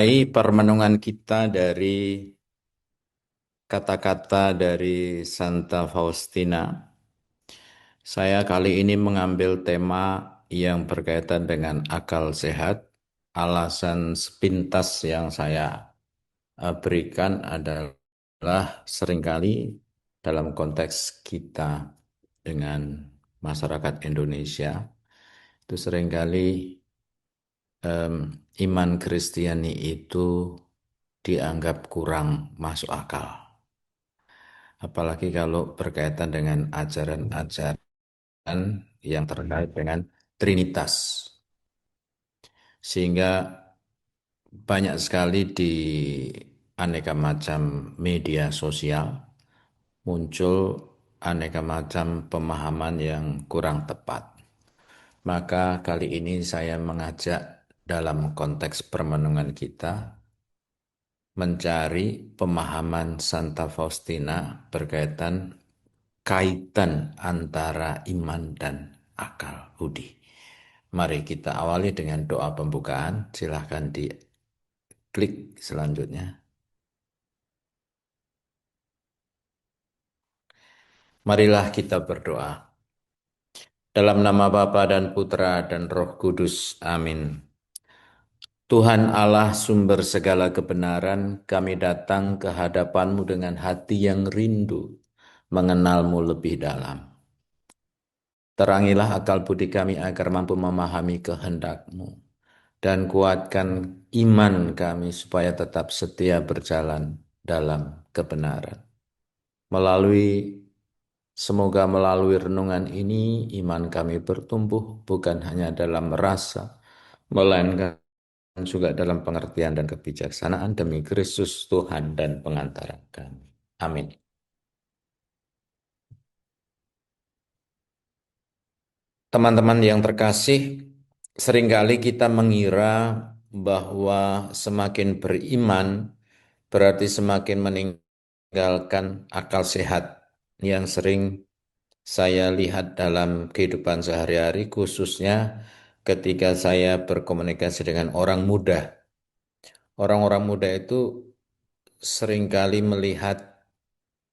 Permenungan kita dari kata-kata dari Santa Faustina. Saya kali ini mengambil tema yang berkaitan dengan akal sehat. Alasan sepintas yang saya berikan adalah seringkali dalam konteks kita dengan masyarakat Indonesia, itu seringkali iman Kristiani itu dianggap kurang masuk akal. Apalagi kalau berkaitan dengan ajaran-ajaran yang terkait dengan Trinitas. Sehingga banyak sekali di aneka macam media sosial muncul aneka macam pemahaman yang kurang tepat. Maka kali ini saya mengajak dalam konteks permenungan kita mencari pemahaman Santa Faustina berkaitan kaitan antara iman dan akal budi. Mari kita awali dengan doa pembukaan. Silahkan diklik selanjutnya. Marilah kita berdoa. Dalam nama Bapa dan Putra dan Roh Kudus. Amin. Tuhan Allah sumber segala kebenaran, kami datang ke hadapan-Mu dengan hati yang rindu mengenal-Mu lebih dalam. Terangilah akal budi kami agar mampu memahami kehendak-Mu. Dan kuatkan iman kami supaya tetap setia berjalan dalam kebenaran. Semoga melalui renungan ini iman kami bertumbuh bukan hanya dalam rasa, melainkan juga dalam pengertian dan kebijaksanaan demi Kristus Tuhan dan pengantara kami. Amin. Teman-teman yang terkasih, seringkali kita mengira bahwa semakin beriman berarti semakin meninggalkan akal sehat yang sering saya lihat dalam kehidupan sehari-hari, khususnya ketika saya berkomunikasi dengan orang muda. Orang-orang muda itu seringkali melihat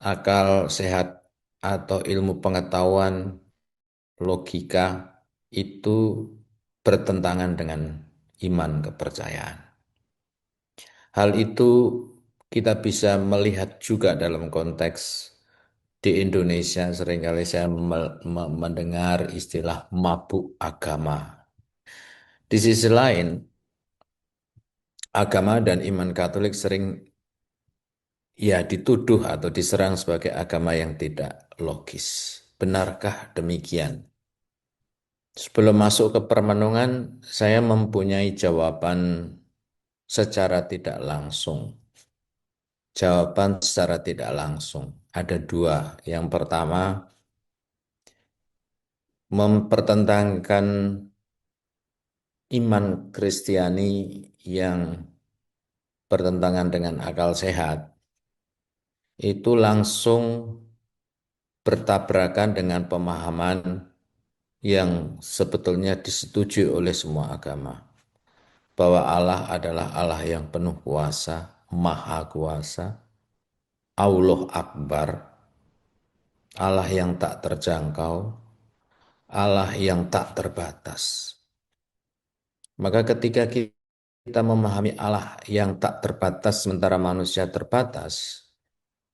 akal sehat atau ilmu pengetahuan, logika itu bertentangan dengan iman kepercayaan. Hal itu kita bisa melihat juga dalam konteks di Indonesia. Seringkali saya mendengar istilah mabuk agama. Di sisi lain, agama dan iman Katolik sering dituduh atau diserang sebagai agama yang tidak logis. Benarkah demikian? Sebelum masuk ke permenungan, saya mempunyai jawaban secara tidak langsung. Jawaban secara tidak langsung. Ada dua. Yang pertama, mempertentangkan iman Kristiani yang bertentangan dengan akal sehat, itu langsung bertabrakan dengan pemahaman yang sebetulnya disetujui oleh semua agama. Bahwa Allah adalah Allah yang penuh kuasa, maha kuasa, Allah Akbar, Allah yang tak terjangkau, Allah yang tak terbatas. Maka ketika kita memahami Allah yang tak terbatas sementara manusia terbatas,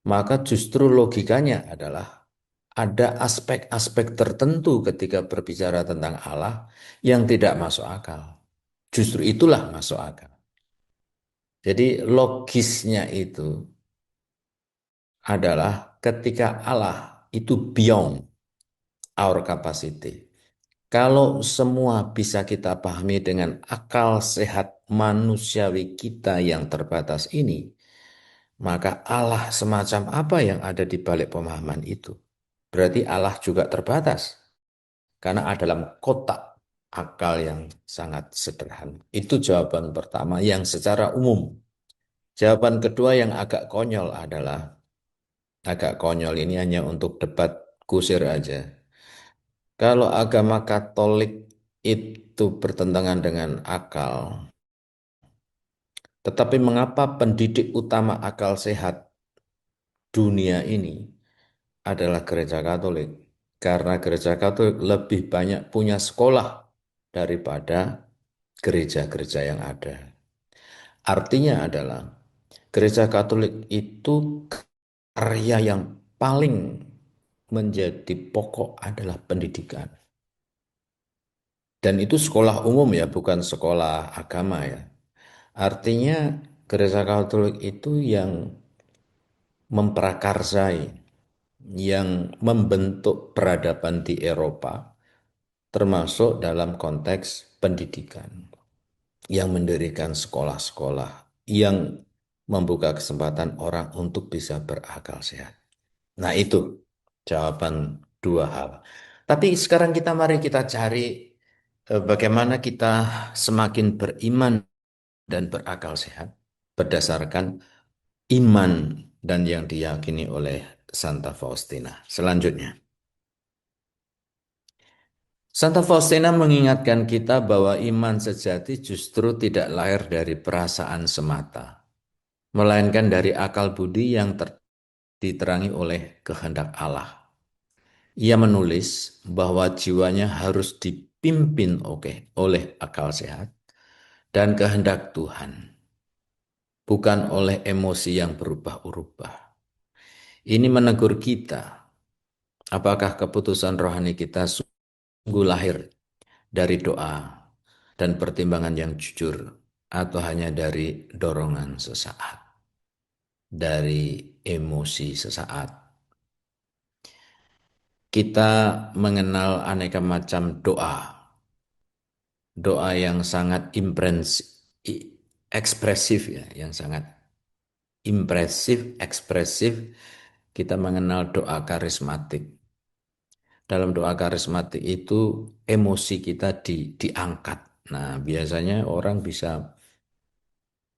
maka justru logikanya adalah ada aspek-aspek tertentu ketika berbicara tentang Allah yang tidak masuk akal. Justru itulah masuk akal. Jadi logisnya itu adalah ketika Allah itu beyond our capacity. Kalau semua bisa kita pahami dengan akal sehat manusiawi kita yang terbatas ini, maka Allah semacam apa yang ada di balik pemahaman itu? Berarti Allah juga terbatas, karena ada dalam kotak akal yang sangat sederhana. Itu jawaban pertama yang secara umum. Jawaban kedua yang agak konyol ini hanya untuk debat kusir aja. Kalau agama Katolik itu bertentangan dengan akal, Tetapi mengapa pendidik utama akal sehat dunia ini adalah gereja Katolik? Karena gereja Katolik lebih banyak punya sekolah daripada gereja-gereja yang ada. Artinya adalah gereja Katolik itu karya yang paling menjadi pokok adalah pendidikan. Dan itu sekolah umum ya, bukan sekolah agama ya. Artinya gereja Katolik itu yang memprakarsai, yang membentuk peradaban di Eropa, termasuk dalam konteks pendidikan, yang mendirikan sekolah-sekolah, yang membuka kesempatan orang untuk bisa berakal sehat. Nah itu jawaban dua hal. Tapi sekarang mari kita cari bagaimana kita semakin beriman dan berakal sehat berdasarkan iman dan yang diyakini oleh Santa Faustina. Selanjutnya, Santa Faustina mengingatkan kita bahwa iman sejati justru tidak lahir dari perasaan semata, melainkan dari akal budi yang diterangi oleh kehendak Allah. Ia menulis bahwa jiwanya harus dipimpin oleh akal sehat dan kehendak Tuhan, bukan oleh emosi yang berubah-ubah. Ini menegur kita, apakah keputusan rohani kita sungguh lahir dari doa dan pertimbangan yang jujur, atau hanya dari dorongan sesaat, dari emosi sesaat. Kita mengenal aneka macam doa, doa yang sangat ekspresif ya, yang sangat impresif, ekspresif. Kita mengenal doa karismatik. Dalam doa karismatik itu emosi kita diangkat. Nah, biasanya orang bisa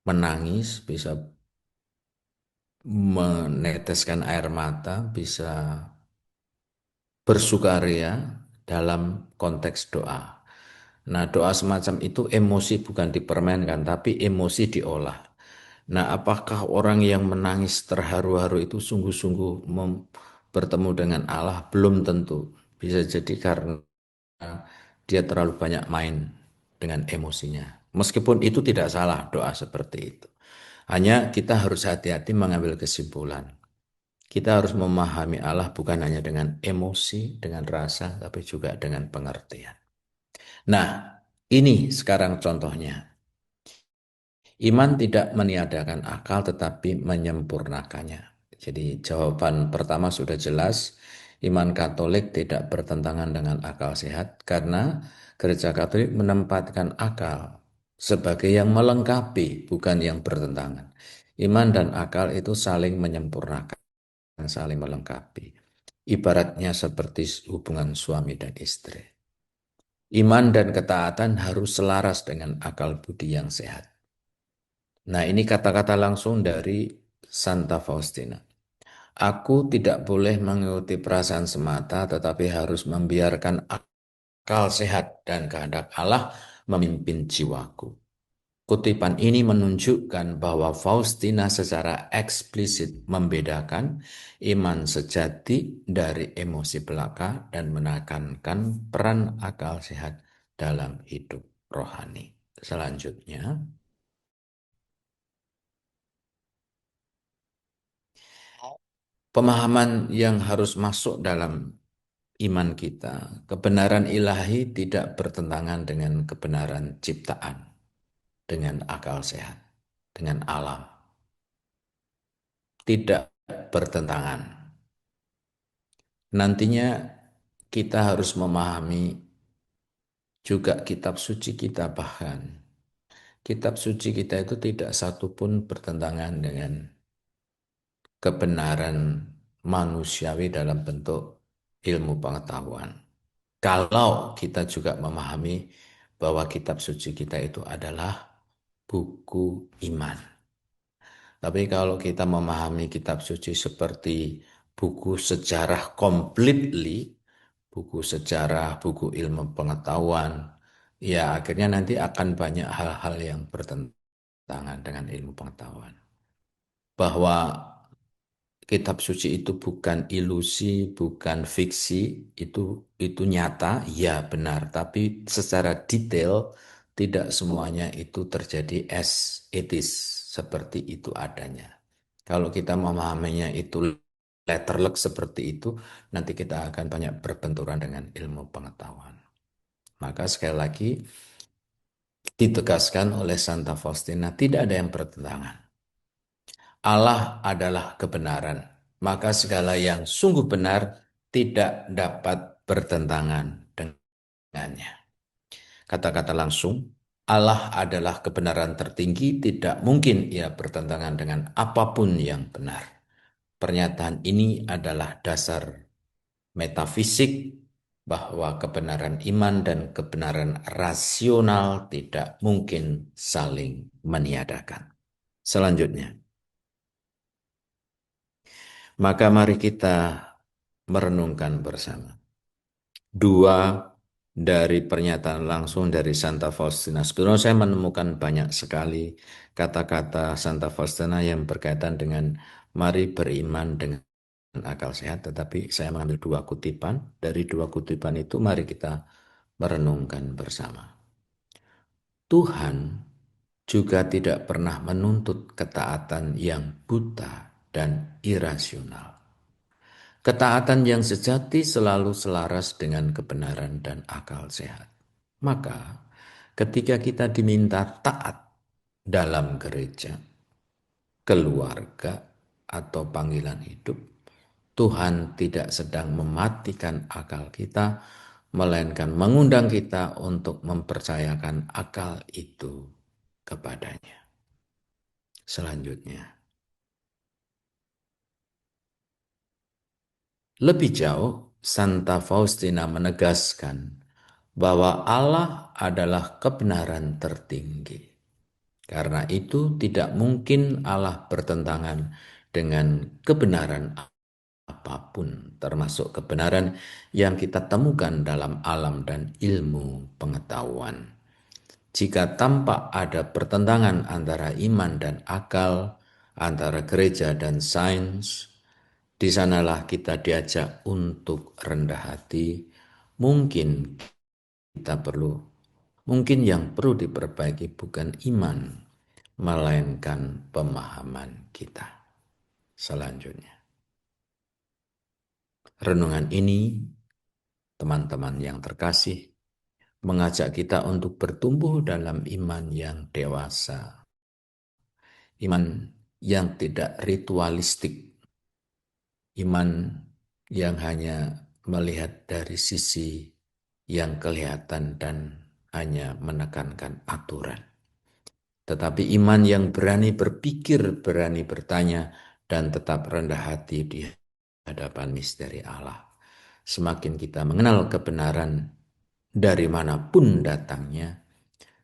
menangis, bisa meneteskan air mata, bisa bersukaria dalam konteks doa. Nah, doa semacam itu emosi bukan dipermainkan, tapi emosi diolah. Nah, apakah orang yang menangis terharu-haru itu sungguh-sungguh bertemu dengan Allah? Belum tentu. Bisa jadi karena dia terlalu banyak main dengan emosinya. Meskipun itu tidak salah doa seperti itu. Hanya kita harus hati-hati mengambil kesimpulan. Kita harus memahami Allah bukan hanya dengan emosi, dengan rasa, tapi juga dengan pengertian. Nah, ini sekarang contohnya. Iman tidak meniadakan akal tetapi menyempurnakannya. Jadi jawaban pertama sudah jelas, iman Katolik tidak bertentangan dengan akal sehat karena Gereja Katolik menempatkan akal sebagai yang melengkapi, bukan yang bertentangan. Iman dan akal itu saling menyempurnakan, saling melengkapi. Ibaratnya seperti hubungan suami dan istri. Iman dan ketaatan harus selaras dengan akal budi yang sehat. Nah, ini kata-kata langsung dari Santa Faustina. Aku tidak boleh mengikuti perasaan semata, tetapi harus membiarkan akal sehat dan kehendak Allah memimpin jiwaku. Kutipan ini menunjukkan bahwa Faustina secara eksplisit membedakan iman sejati dari emosi belaka dan menekankan peran akal sehat dalam hidup rohani. Selanjutnya, pemahaman yang harus masuk dalam iman kita, kebenaran ilahi tidak bertentangan dengan kebenaran ciptaan, dengan akal sehat, dengan alam. Tidak bertentangan. Nantinya kita harus memahami juga kitab suci kita, bahkan kitab suci kita itu tidak satupun bertentangan dengan kebenaran manusiawi dalam bentuk ilmu pengetahuan. Kalau kita juga memahami bahwa kitab suci kita itu adalah buku iman. Tapi kalau kita memahami kitab suci seperti buku sejarah completely, buku sejarah, buku ilmu pengetahuan, ya akhirnya nanti akan banyak hal-hal yang bertentangan bertentangan dengan ilmu pengetahuan. Bahwa kitab suci itu bukan ilusi, bukan fiksi, itu nyata, ya benar, tapi secara detail tidak semuanya itu terjadi as it is, seperti itu adanya. Kalau kita memahaminya itu letterlek seperti itu, nanti kita akan banyak berbenturan dengan ilmu pengetahuan. Maka sekali lagi ditegaskan oleh Santa Faustina, tidak ada yang bertentangan. Allah adalah kebenaran, maka segala yang sungguh benar tidak dapat bertentangan dengannya. Kata-kata langsung, Allah adalah kebenaran tertinggi, tidak mungkin ia bertentangan dengan apapun yang benar. Pernyataan ini adalah dasar metafisik bahwa kebenaran iman dan kebenaran rasional tidak mungkin saling meniadakan. Selanjutnya, maka mari kita merenungkan bersama. Dua dari pernyataan langsung dari Santa Faustina. Sebenarnya saya menemukan banyak sekali kata-kata Santa Faustina yang berkaitan dengan mari beriman dengan akal sehat, tetapi saya mengambil dua kutipan. Dari dua kutipan itu mari kita merenungkan bersama. Tuhan juga tidak pernah menuntut ketaatan yang buta dan irasional. Ketaatan yang sejati selalu selaras dengan kebenaran dan akal sehat. Maka, ketika kita diminta taat dalam gereja, keluarga, atau panggilan hidup, Tuhan tidak sedang mematikan akal kita, melainkan mengundang kita untuk mempercayakan akal itu kepadanya. Selanjutnya, lebih jauh, Santa Faustina menegaskan bahwa Allah adalah kebenaran tertinggi. Karena itu tidak mungkin Allah bertentangan dengan kebenaran apapun, termasuk kebenaran yang kita temukan dalam alam dan ilmu pengetahuan. Jika tampak ada pertentangan antara iman dan akal, antara gereja dan sains, di sanalah kita diajak untuk rendah hati. Mungkin yang perlu diperbaiki bukan iman, melainkan pemahaman kita. Selanjutnya, renungan ini, teman-teman yang terkasih, mengajak kita untuk bertumbuh dalam iman yang dewasa, iman yang tidak ritualistik, iman yang hanya melihat dari sisi yang kelihatan dan hanya menekankan aturan. Tetapi iman yang berani berpikir, berani bertanya, dan tetap rendah hati di hadapan misteri Allah. Semakin kita mengenal kebenaran dari manapun datangnya,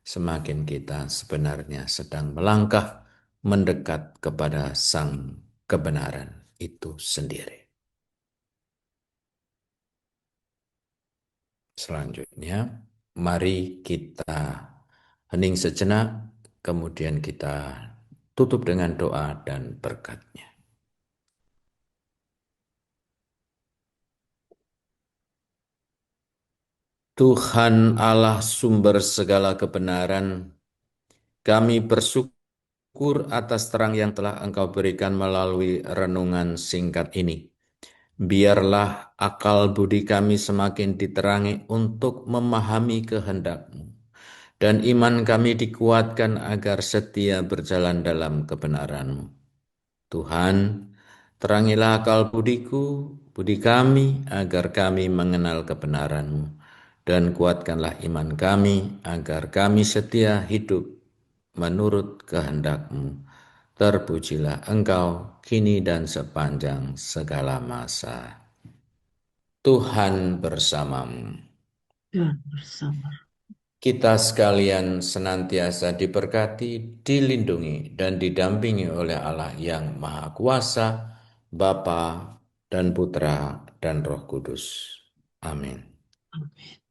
semakin kita sebenarnya sedang melangkah mendekat kepada sang kebenaran itu sendiri. Selanjutnya, mari kita hening sejenak, kemudian kita tutup dengan doa dan berkatnya. Tuhan Allah sumber segala kebenaran, kami bersyukur atas terang yang telah Engkau berikan melalui renungan singkat ini. Biarlah akal budi kami semakin diterangi untuk memahami kehendak-Mu, dan iman kami dikuatkan agar setia berjalan dalam kebenaran-Mu. Tuhan, terangilah akal budi kami, agar kami mengenal kebenaran-Mu, dan kuatkanlah iman kami, agar kami setia hidup menurut kehendak-Mu. Terpujilah Engkau, kini dan sepanjang segala masa. Tuhan bersamamu. Tuhan bersama. Kita sekalian senantiasa diberkati, dilindungi, dan didampingi oleh Allah yang Maha Kuasa, Bapa dan Putra dan Roh Kudus. Amin. Amin.